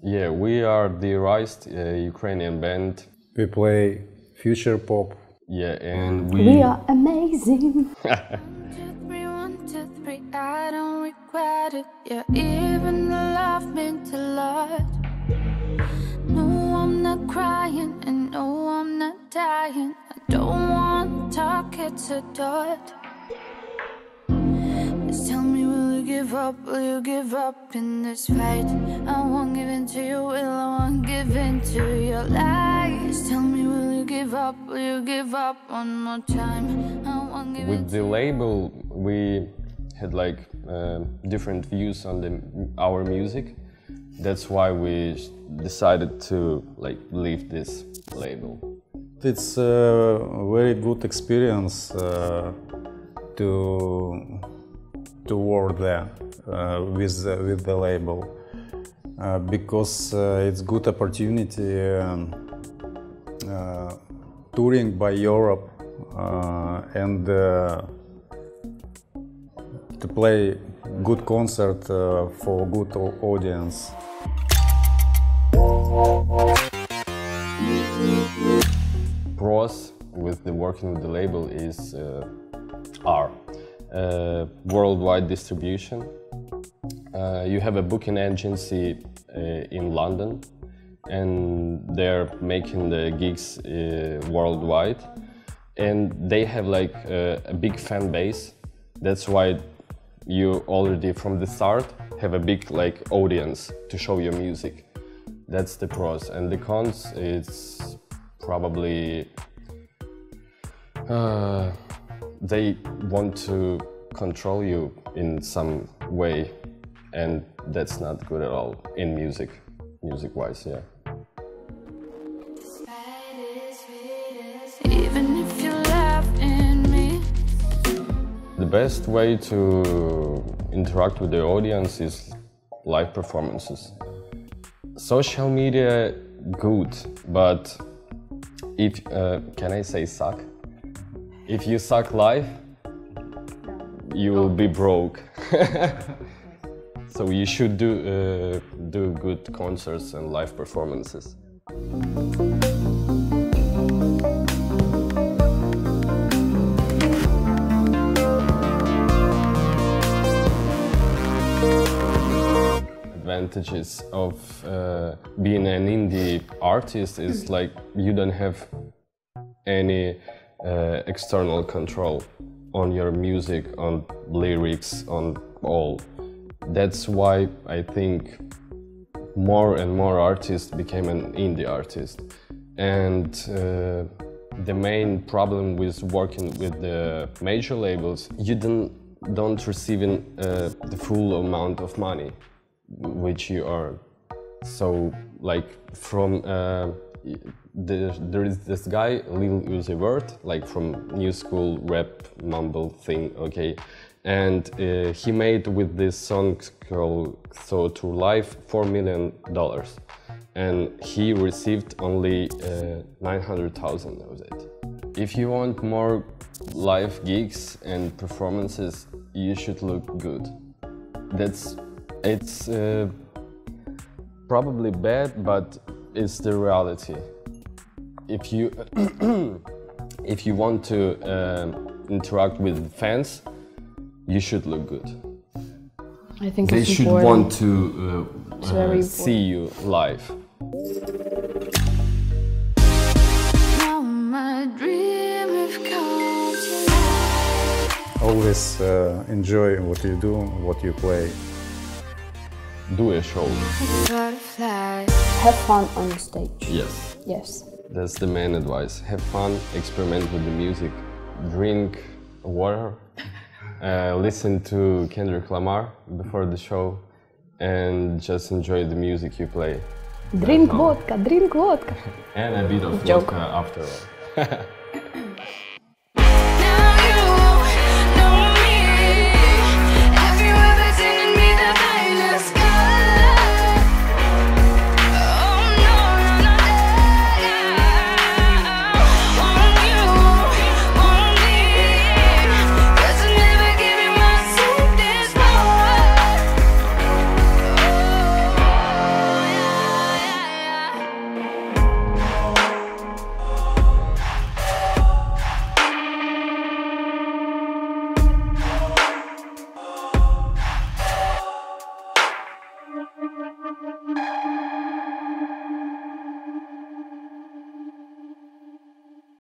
Yeah, we are the Erised, Ukrainian band. We play future pop. Yeah, and we are amazing. 1, 2, 3, I don't regret it. Yeah, even the love meant a lot. No, I'm not crying, and no, I'm not dying. I don't want to talk, it's a dot. Just tell me, will you give up? Will you give up in this fight? I won't give in to your will, I won't give in to your lies. Tell me, will you give up? Will you give up one more time? I won't give with the label, we had like different views on our music. That's why we decided to like leave this label. It's a very good experience to work there with the label because it's good opportunity touring by Europe and to play good concert for good audience. Pros with the working with the label is are worldwide distribution. You have a booking agency in London, and they're making the gigs worldwide, and they have like a big fan base. That's why you already from the start have a big like audience to show your music. That's the pros, and the cons it's probably they want to control you in some way, and that's not good at all in music-wise, yeah. even if you laugh in me. The best way to interact with the audience is live performances. Social media, good, but if, can I say suck? If you suck live, you will be broke. So you should do good concerts and live performances. Advantages of being an indie artist is like you don't have any external control on your music, on lyrics, on all. That's why I think more and more artists became an indie artist. And the main problem with working with the major labels, you don't receive the full amount of money which you earn. So like from there is this guy, Lil Uzi Vert, like from new school rap mumble thing, okay? And he made with this song called So Through Life $4 million. And he received only 900,000 of it. If you want more live gigs and performances, you should look good. It's probably bad, but it's the reality. If you if you want to interact with fans, you should look good. I think they it's should important. want to see you live. Now my dream have come to life. Always enjoy what you do, what you play. Do a show. Butterfly. Have fun on stage. Yes. Yes. That's the main advice. Have fun, experiment with the music, drink water, listen to Kendrick Lamar before the show, and just enjoy the music you play. Drink vodka, drink vodka. And a bit of Joke. vodka after all.